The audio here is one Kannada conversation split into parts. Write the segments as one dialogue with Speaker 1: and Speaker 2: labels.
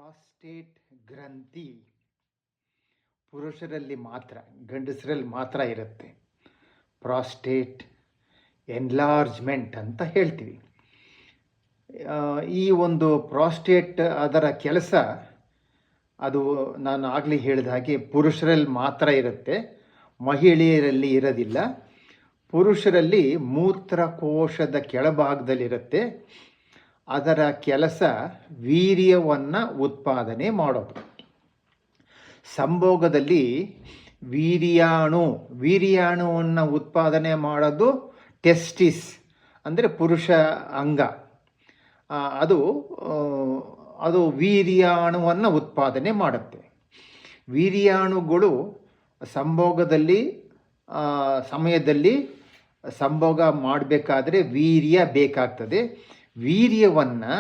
Speaker 1: ಪ್ರಾಸ್ಟೇಟ್ ಗ್ರಂಥಿ ಪುರುಷರಲ್ಲಿ ಮಾತ್ರ, ಗಂಡಸರಲ್ಲಿ ಮಾತ್ರ ಇರುತ್ತೆ. ಪ್ರಾಸ್ಟೇಟ್ ಎನ್ಲಾರ್ಜ್ಮೆಂಟ್ ಅಂತ ಹೇಳ್ತೀವಿ. ಈ ಒಂದು ಪ್ರಾಸ್ಟೇಟ್ ಅದರ ಕೆಲಸ ಅದು ನಾನು ಆಗಲೇ ಹೇಳಿದ ಹಾಗೆ ಪುರುಷರಲ್ಲಿ ಮಾತ್ರ ಇರುತ್ತೆ, ಮಹಿಳೆಯರಲ್ಲಿ ಇರೋದಿಲ್ಲ. ಪುರುಷರಲ್ಲಿ ಮೂತ್ರಕೋಶದ ಕೆಳಭಾಗದಲ್ಲಿರುತ್ತೆ. ಅದರ ಕೆಲಸ ವೀರ್ಯವನ್ನು ಉತ್ಪಾದನೆ ಮಾಡೋದು. ಸಂಭೋಗದಲ್ಲಿ ವೀರ್ಯಾಣುವನ್ನು ಉತ್ಪಾದನೆ ಮಾಡೋದು ಟೆಸ್ಟಿಸ್ ಅಂದರೆ ಪುರುಷ ಅಂಗ. ಅದು ವೀರ್ಯಾಣುವನ್ನು ಉತ್ಪಾದನೆ ಮಾಡುತ್ತೆ. ವೀರ್ಯಾಣುಗಳು ಸಮಯದಲ್ಲಿ ಸಂಭೋಗ ಮಾಡಬೇಕಾದ್ರೆ ವೀರ್ಯ ಬೇಕಾಗ್ತದೆ. ವೀರ್ಯವನ್ನು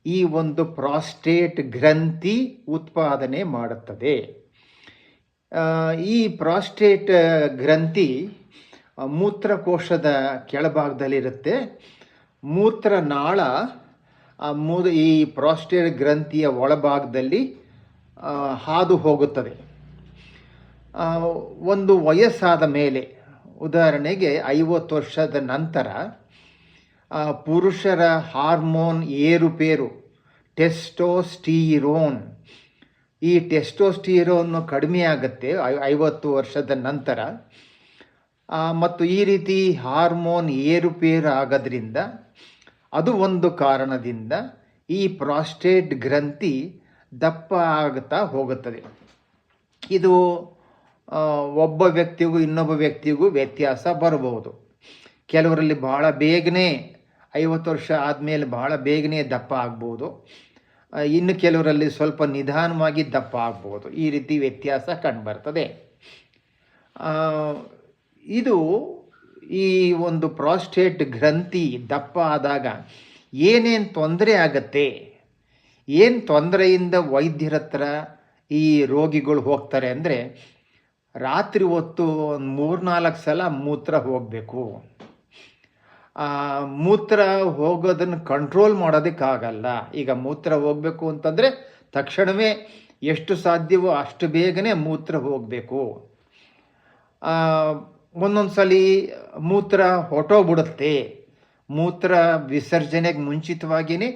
Speaker 1: ಈ ಒಂದು ಪ್ರಾಸ್ಟೇಟ್ ಗ್ರಂಥಿ ಉತ್ಪಾದನೆ ಮಾಡುತ್ತದೆ. ಈ ಪ್ರಾಸ್ಟೇಟ್ ಗ್ರಂಥಿ ಮೂತ್ರಕೋಶದ ಕೆಳಭಾಗದಲ್ಲಿರುತ್ತೆ. ಮೂತ್ರನಾಳ ಈ ಪ್ರಾಸ್ಟೇಟ್ ಗ್ರಂಥಿಯ ಒಳಭಾಗದಲ್ಲಿ ಹಾದು ಹೋಗುತ್ತದೆ. ಒಂದು ವಯಸ್ಸಾದ ಮೇಲೆ, ಉದಾಹರಣೆಗೆ 50 ವರ್ಷದ ನಂತರ ಪುರುಷರ ಹಾರ್ಮೋನ್ ಏರುಪೇರು ಟೆಸ್ಟೋಸ್ಟಿರೋನ್, ಈ ಟೆಸ್ಟೋಸ್ಟಿರೋನ್ ಕಡಿಮೆ ಆಗುತ್ತೆ 50 ವರ್ಷದ ನಂತರ. ಮತ್ತು ಈ ರೀತಿ ಹಾರ್ಮೋನ್ ಏರುಪೇರು ಆಗೋದ್ರಿಂದ ಅದು ಒಂದು ಕಾರಣದಿಂದ ಈ ಪ್ರಾಸ್ಟೇಟ್ ಗ್ರಂಥಿ ದಪ್ಪ ಆಗುತ್ತಾ ಹೋಗುತ್ತದೆ. ಇದು ಒಬ್ಬ ವ್ಯಕ್ತಿಗೂ ಇನ್ನೊಬ್ಬ ವ್ಯಕ್ತಿಗೂ ವ್ಯತ್ಯಾಸ ಬರಬಹುದು. ಕೆಲವರಲ್ಲಿ ಬಹಳ ಬೇಗನೆ 50 ವರ್ಷ ಆದಮೇಲೆ ಬಹಳ ಬೇಗನೆ ದಪ್ಪ ಆಗ್ಬೋದು, ಇನ್ನು ಕೆಲವರಲ್ಲಿ ಸ್ವಲ್ಪ ನಿಧಾನವಾಗಿ ದಪ್ಪ ಆಗ್ಬೋದು. ಈ ರೀತಿ ವ್ಯತ್ಯಾಸ ಕಂಡುಬರ್ತದೆ. ಇದು ಈ ಒಂದು ಪ್ರಾಸ್ಟೇಟ್ ಗ್ರಂಥಿ ದಪ್ಪ ಆದಾಗ ಏನೇನು ತೊಂದರೆ ಆಗತ್ತೆ, ಏನು ತೊಂದರೆಯಿಂದ ವೈದ್ಯರ ಹತ್ರ ಈ ರೋಗಿಗಳು ಹೋಗ್ತಾರೆ ಅಂದರೆ, ರಾತ್ರಿ ಹೊತ್ತು 3-4 ಸಲ ಮೂತ್ರ ಹೋಗಬೇಕು. ಮೂತ್ರ ಹೋಗೋದನ್ನು ಕಂಟ್ರೋಲ್ ಮಾಡೋದಕ್ಕಾಗಲ್ಲ. ಈಗ ಮೂತ್ರ ಹೋಗಬೇಕು ಅಂತಂದರೆ ತಕ್ಷಣವೇ ಎಷ್ಟು ಸಾಧ್ಯವೋ ಅಷ್ಟು ಬೇಗನೆ ಮೂತ್ರ ಹೋಗಬೇಕು. ಒಂದೊಂದು ಸಲ ಮೂತ್ರ ಹೊರಟೋಗ್ಬಿಡುತ್ತೆ. ಮೂತ್ರ ವಿಸರ್ಜನೆಗೆ ಮುಂಚಿತವಾಗಿಯೇ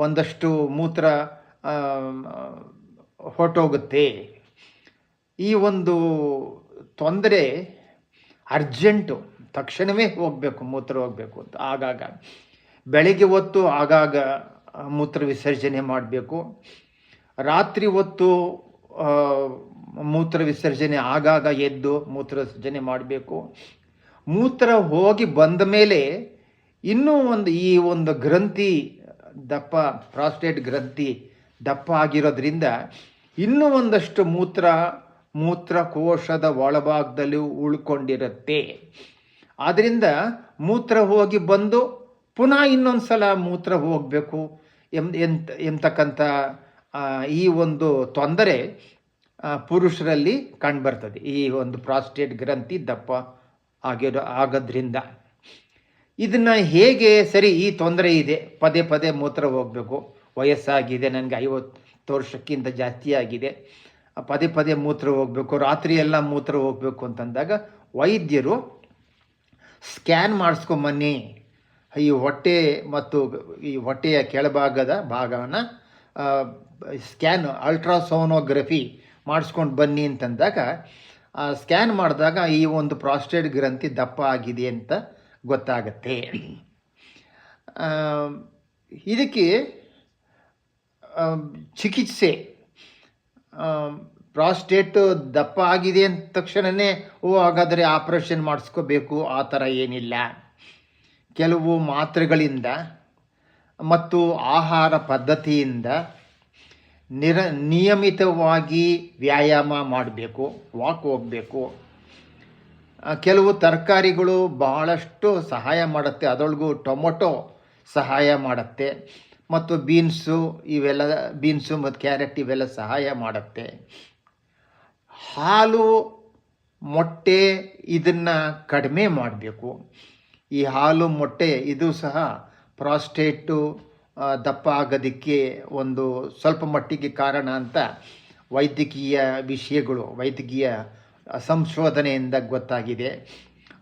Speaker 1: ಒಂದಷ್ಟು ಮೂತ್ರ ಹೊರಟೋಗುತ್ತೆ. ಈ ಒಂದು ತೊಂದರೆ ಅರ್ಜೆಂಟು, ತಕ್ಷಣವೇ ಹೋಗಬೇಕು, ಮೂತ್ರ ಹೋಗಬೇಕು ಅಂತ. ಆಗಾಗ ಬೆಳಗ್ಗೆ ಹೊತ್ತು ಆಗಾಗ ಮೂತ್ರ ವಿಸರ್ಜನೆ ಮಾಡಬೇಕು. ರಾತ್ರಿ ಹೊತ್ತು ಮೂತ್ರ ವಿಸರ್ಜನೆ ಆಗಾಗ ಎದ್ದು ಮೂತ್ರ ವಿಸರ್ಜನೆ ಮಾಡಬೇಕು. ಮೂತ್ರ ಹೋಗಿ ಬಂದ ಮೇಲೆ ಇನ್ನೂ ಈ ಒಂದು ಗ್ರಂಥಿ ಪ್ರಾಸ್ಟೇಟ್ ಗ್ರಂಥಿ ದಪ್ಪ ಆಗಿರೋದ್ರಿಂದ ಇನ್ನೂ ಒಂದಷ್ಟು ಮೂತ್ರಕೋಶದ ಒಳಭಾಗದಲ್ಲಿ ಉಳ್ಕೊಂಡಿರುತ್ತೆ. ಆದ್ದರಿಂದ ಮೂತ್ರ ಹೋಗಿ ಬಂದು ಪುನಃ ಇನ್ನೊಂದು ಸಲ ಮೂತ್ರ ಹೋಗಬೇಕು ಎಂತಕ್ಕಂಥ ಈ ಒಂದು ತೊಂದರೆ ಪುರುಷರಲ್ಲಿ ಕಂಡುಬರ್ತದೆ. ಈ ಒಂದು ಪ್ರಾಸ್ಟೇಟ್ ಗ್ರಂಥಿ ದಪ್ಪ ಆಗೋದ್ರಿಂದ ಇದನ್ನು ಹೇಗೆ ಸರಿ, ಈ ತೊಂದರೆ ಇದೆ, ಪದೇ ಪದೇ ಮೂತ್ರ ಹೋಗಬೇಕು, ವಯಸ್ಸಾಗಿದೆ, ನನಗೆ 50 ವರ್ಷಕ್ಕಿಂತ ಜಾಸ್ತಿ ಆಗಿದೆ, ಪದೇ ಪದೇ ಮೂತ್ರ ಹೋಗಬೇಕು, ರಾತ್ರಿ ಎಲ್ಲ ಮೂತ್ರ ಹೋಗಬೇಕು ಅಂತಂದಾಗ ವೈದ್ಯರು ಸ್ಕ್ಯಾನ್ ಮಾಡಿಸ್ಕೊಂಬನ್ನಿ, ಈ ಹೊಟ್ಟೆ ಮತ್ತು ಈ ಹೊಟ್ಟೆಯ ಕೆಳಭಾಗದ ಭಾಗವನ್ನು ಸ್ಕ್ಯಾನ್ ಅಲ್ಟ್ರಾಸೋನೋಗ್ರಫಿ ಮಾಡಿಸ್ಕೊಂಡು ಬನ್ನಿ ಅಂತಂದಾಗ ಸ್ಕ್ಯಾನ್ ಮಾಡಿದಾಗ ಈ ಒಂದು ಪ್ರಾಸ್ಟೇಟ್ ಗ್ರಂಥಿ ದಪ್ಪ ಆಗಿದೆ ಅಂತ ಗೊತ್ತಾಗತ್ತೆ. ಇದಕ್ಕೆ ಚಿಕಿತ್ಸೆ, ಪ್ರಾಸ್ಟೇಟ್ ದಪ್ಪ ಆಗಿದೆ ಅಂದ ತಕ್ಷಣವೇ ಹಾಗಾದರೆ ಆಪರೇಷನ್ ಮಾಡಿಸ್ಕೋಬೇಕು ಆ ಥರ ಏನಿಲ್ಲ. ಕೆಲವು ಮಾತ್ರೆಗಳಿಂದ ಮತ್ತು ಆಹಾರ ಪದ್ಧತಿಯಿಂದ ನಿಯಮಿತವಾಗಿ ವ್ಯಾಯಾಮ ಮಾಡಬೇಕು, ವಾಕ್ ಹೋಗಬೇಕು. ಕೆಲವು ತರಕಾರಿಗಳು ಬಹಳಷ್ಟು ಸಹಾಯ ಮಾಡುತ್ತೆ, ಅದರೊಳಗೂ ಟೊಮೊಟೊ ಸಹಾಯ ಮಾಡುತ್ತೆ, ಮತ್ತು ಬೀನ್ಸು ಮತ್ತು ಕ್ಯಾರೆಟ್ ಇವೆಲ್ಲ ಸಹಾಯ ಮಾಡುತ್ತೆ. ಹಾಲು, ಮೊಟ್ಟೆ ಇದನ್ನು ಕಡಿಮೆ ಮಾಡಬೇಕು. ಈ ಹಾಲು ಮೊಟ್ಟೆ ಇದು ಸಹ ಪ್ರಾಸ್ಟೇಟು ದಪ್ಪ ಆಗೋದಕ್ಕೆ ಒಂದು ಸ್ವಲ್ಪ ಮಟ್ಟಿಗೆ ಕಾರಣ ಅಂತ ವೈದ್ಯಕೀಯ ವಿಷಯಗಳು, ವೈದ್ಯಕೀಯ ಸಂಶೋಧನೆಯಿಂದ ಗೊತ್ತಾಗಿದೆ.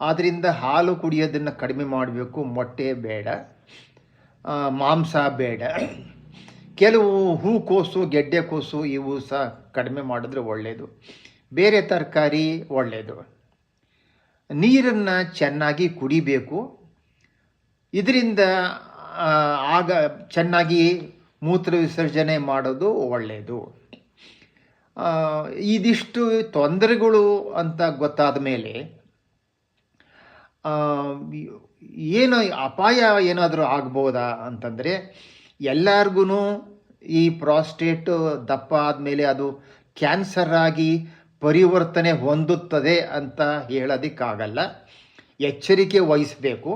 Speaker 1: ಆದ್ದರಿಂದ ಹಾಲು ಕುಡಿಯೋದನ್ನು ಕಡಿಮೆ ಮಾಡಬೇಕು. ಮೊಟ್ಟೆ ಬೇಡ, ಮಾಂಸ ಬೇಡ. ಕೆಲವು ಹೂಕೋಸು, ಗೆಡ್ಡೆಕೋಸು ಇವು ಸಹ ಕಡಿಮೆ ಮಾಡಿದ್ರೆ ಒಳ್ಳೆಯದು. ಬೇರೆ ತರಕಾರಿ ಒಳ್ಳೆಯದು. ನೀರನ್ನು ಚೆನ್ನಾಗಿ ಕುಡಿಬೇಕು. ಇದರಿಂದ ಆಗ ಚೆನ್ನಾಗಿ ಮೂತ್ರ ವಿಸರ್ಜನೆ ಮಾಡೋದು ಒಳ್ಳೆಯದು. ಇದಿಷ್ಟು ತೊಂದರೆಗಳು ಅಂತ ಗೊತ್ತಾದ ಮೇಲೆ ಏನು ಅಪಾಯ ಏನಾದರೂ ಆಗ್ಬೋದಾ ಅಂತಂದರೆ, ಎಲ್ಲರಿಗೂ ಈ ಪ್ರಾಸ್ಟೇಟ್ ದಪ್ಪ ಆದಮೇಲೆ ಅದು ಕ್ಯಾನ್ಸರ್ ಆಗಿ ಪರಿವರ್ತನೆ ಹೊಂದುತ್ತದೆ ಅಂತ ಹೇಳೋದಕ್ಕಾಗಲ್ಲ. ಎಚ್ಚರಿಕೆ ವಹಿಸಬೇಕು.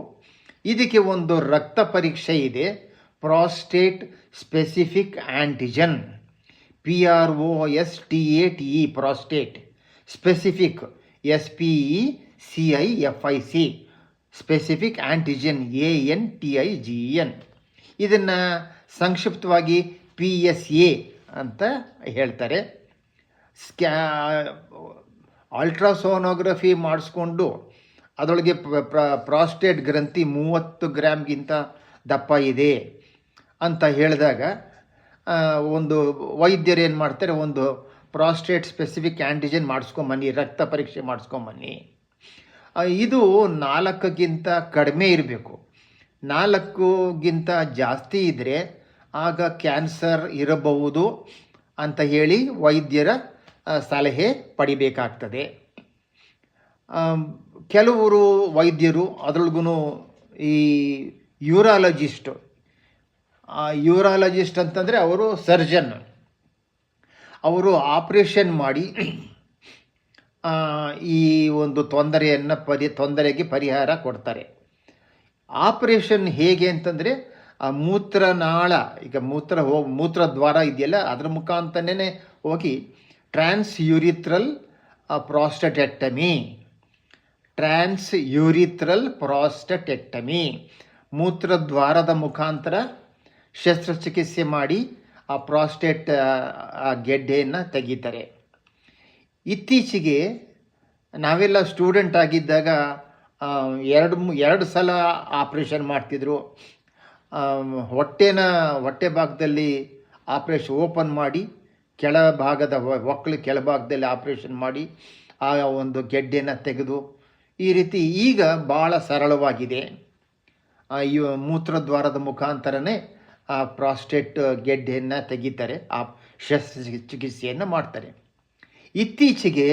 Speaker 1: ಇದಕ್ಕೆ ಒಂದು ರಕ್ತ ಪರೀಕ್ಷೆ ಇದೆ, prostate specific antigen, PROSTATE, prostate specific, SPECIFIC, specific antigen, ANTIGEN. ಇದನ್ನು ಸಂಕ್ಷಿಪ್ತವಾಗಿ PSA ಅಂತ ಹೇಳ್ತಾರೆ. ಅಲ್ಟ್ರಾಸೋನೋಗ್ರಫಿ ಮಾಡಿಸ್ಕೊಂಡು ಅದರೊಳಗೆ ಪ್ರಾಸ್ಟೇಟ್ ಗ್ರಂಥಿ 30 ಗ್ರಾಮ್ಗಿಂತ ದಪ್ಪ ಇದೆ ಅಂತ ಹೇಳಿದಾಗ ಒಂದು ವೈದ್ಯರು ಏನು ಮಾಡ್ತಾರೆ, ಒಂದು ಪ್ರಾಸ್ಟೇಟ್ ಸ್ಪೆಸಿಫಿಕ್ ಆ್ಯಂಟಿಜನ್ ಮಾಡಿಸ್ಕೊಂಬನ್ನಿ, ರಕ್ತ ಪರೀಕ್ಷೆ ಮಾಡಿಸ್ಕೊಂಬನ್ನಿ. ಇದು 4ಗಿಂತ ಕಡಿಮೆ ಇರಬೇಕು. 4ಗಿಂತ ಜಾಸ್ತಿ ಇದ್ದರೆ ಆಗ ಕ್ಯಾನ್ಸರ್ ಇರಬಹುದು ಅಂತ ಹೇಳಿ ವೈದ್ಯರ ಸಲಹೆ ಪಡಿಬೇಕಾಗ್ತದೆ. ಕೆಲವರು ವೈದ್ಯರು ಅದರೊಳಗೂ ಈ ಯೂರಾಲಜಿಸ್ಟ್ ಅಂತಂದರೆ ಅವರು ಸರ್ಜನ್, ಅವರು ಆಪ್ರೇಷನ್ ಮಾಡಿ ಈ ಒಂದು ತೊಂದರೆಗೆ ಪರಿಹಾರ ಕೊಡ್ತಾರೆ. ಆಪ್ರೇಷನ್ ಹೇಗೆ ಅಂತಂದರೆ, ಆ ಮೂತ್ರನಾಳ, ಈಗ ಮೂತ್ರದ್ವಾರ ಇದೆಯಲ್ಲ, ಅದರ ಮುಖಾಂತರನೇ ಹೋಗಿ ಟ್ರಾನ್ಸ್ಯೂರಿಥ್ರಲ್ ಪ್ರಾಸ್ಟೆಟೆಕ್ಟಮಿ, ಮೂತ್ರದ್ವಾರದ ಮುಖಾಂತರ ಶಸ್ತ್ರಚಿಕಿತ್ಸೆ ಮಾಡಿ ಆ ಪ್ರಾಸ್ಟೇಟ್ ಗೆಡ್ಡೆಯನ್ನು ತೆಗಿತಾರೆ. ಇತ್ತೀಚೆಗೆ ನಾವೆಲ್ಲ ಸ್ಟೂಡೆಂಟ್ ಆಗಿದ್ದಾಗ 2 ಸಲ ಆಪ್ರೇಷನ್ ಮಾಡ್ತಿದ್ರು. ಹೊಟ್ಟೆ ಭಾಗದಲ್ಲಿ ಆಪ್ರೇಷನ್ ಓಪನ್ ಮಾಡಿ, ಕೆಳಭಾಗದಲ್ಲಿ ಆಪ್ರೇಷನ್ ಮಾಡಿ ಆ ಒಂದು ಗೆಡ್ಡೆಯನ್ನು ತೆಗೆದು, ಈ ರೀತಿ ಈಗ ಭಾಳ ಸರಳವಾಗಿದೆ. ಈ ಮೂತ್ರದ್ವಾರದ ಮುಖಾಂತರನೇ ಆ ಪ್ರಾಸ್ಟೇಟ್ ಗೆಡ್ಡೆಯನ್ನು ತೆಗಿತಾರೆ, ಆ ಶಸ್ತ್ರಚಿಕಿತ್ಸೆಯನ್ನು ಮಾಡ್ತಾರೆ. ಇತ್ತೀಚೆಗೆ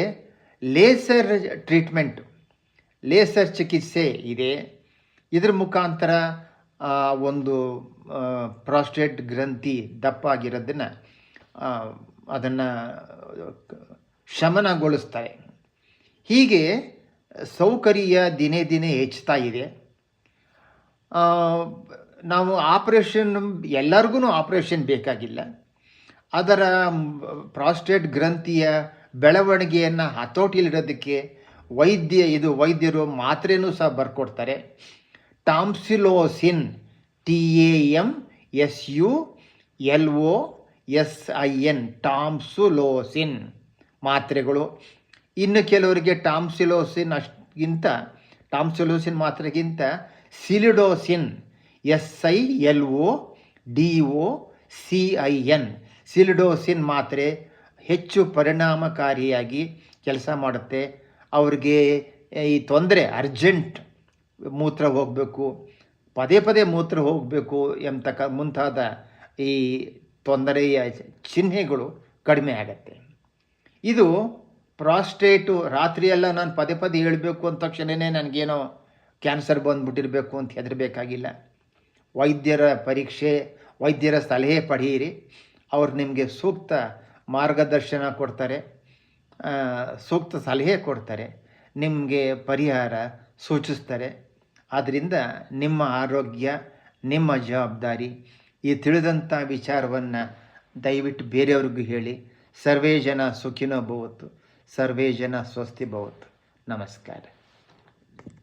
Speaker 1: ಲೇಸರ್ ಚಿಕಿತ್ಸೆ ಇದೆ. ಇದರ ಮುಖಾಂತರ ಒಂದು ಪ್ರಾಸ್ಟೇಟ್ ಗ್ರಂಥಿ ದಪ್ಪ ಆಗಿರೋದನ್ನು ಅದನ್ನು ಶಮನಗೊಳಿಸ್ತಾರೆ. ಹೀಗೆ ಸೌಕರ್ಯ ದಿನೇ ದಿನೇ ಹೆಚ್ಚುತ್ತಾ ಇದೆ. ನಾವು ಎಲ್ಲರಿಗೂ ಆಪ್ರೇಷನ್ ಬೇಕಾಗಿಲ್ಲ. ಅದರ ಪ್ರಾಸ್ಟೇಟ್ ಗ್ರಂಥಿಯ ಬೆಳವಣಿಗೆಯನ್ನು ಹತೋಟಿಯಲ್ಲಿಡೋದಕ್ಕೆ ವೈದ್ಯರು ಮಾತ್ರೆನೂ ಸಹ ಬರ್ಕೊಡ್ತಾರೆ. ಟಾಮ್ಸಿಲೋಸಿನ್, TAMSULOSIN, ಟಾಮ್ಸಿಲೋಸಿನ್ ಮಾತ್ರೆಗಳು. ಇನ್ನು ಕೆಲವರಿಗೆ ಟಾಮ್ಸಿಲೋಸಿನ್ ಮಾತ್ರೆಗಿಂತ ಸಿಲಿಡೋಸಿನ್, SILODOCIN, ಸಿಲಿಡೋಸಿನ್ ಮಾತ್ರೆ ಹೆಚ್ಚು ಪರಿಣಾಮಕಾರಿಯಾಗಿ ಕೆಲಸ ಮಾಡುತ್ತೆ. ಅವ್ರಿಗೆ ಈ ತೊಂದರೆ, ಅರ್ಜೆಂಟ್ ಮೂತ್ರ ಹೋಗಬೇಕು, ಪದೇ ಮೂತ್ರ ಹೋಗಬೇಕು ಮುಂತಾದ ಈ ತೊಂದರೆಯ ಚಿಹ್ನೆಗಳು ಕಡಿಮೆ ಆಗತ್ತೆ. ಇದು ಪ್ರಾಸ್ಟೇಟು ರಾತ್ರಿಯೆಲ್ಲ ನಾನು ಪದೇ ಹೇಳಬೇಕು ಅಂದ ತಕ್ಷಣವೇ ನನಗೇನೋ ಕ್ಯಾನ್ಸರ್ ಬಂದುಬಿಟ್ಟಿರಬೇಕು ಅಂತ ಹೆದರಬೇಕಾಗಿಲ್ಲ. ವೈದ್ಯರ ಸಲಹೆ ಪಡೆಯಿರಿ. ಅವರು ನಿಮಗೆ ಸೂಕ್ತ ಮಾರ್ಗದರ್ಶನ ಕೊಡ್ತಾರೆ, ಸೂಕ್ತ ಸಲಹೆ ಕೊಡ್ತಾರೆ, ನಿಮಗೆ ಪರಿಹಾರ ಸೂಚಿಸ್ತಾರೆ. ಆದ್ದರಿಂದ ನಿಮ್ಮ ಆರೋಗ್ಯ ನಿಮ್ಮ ಜವಾಬ್ದಾರಿ. ಈ ತಿಳಿದಂಥ ವಿಚಾರವನ್ನು ದಯವಿಟ್ಟು ಬೇರೆಯವ್ರಿಗೂ ಹೇಳಿ. ಸರ್ವೇ ಜನ ಸುಖಿನೋ ಭವಂತು, ಸರ್ವೇ ಜನ ಸ್ವಸ್ತಿ ಭವಂತು. ನಮಸ್ಕಾರ.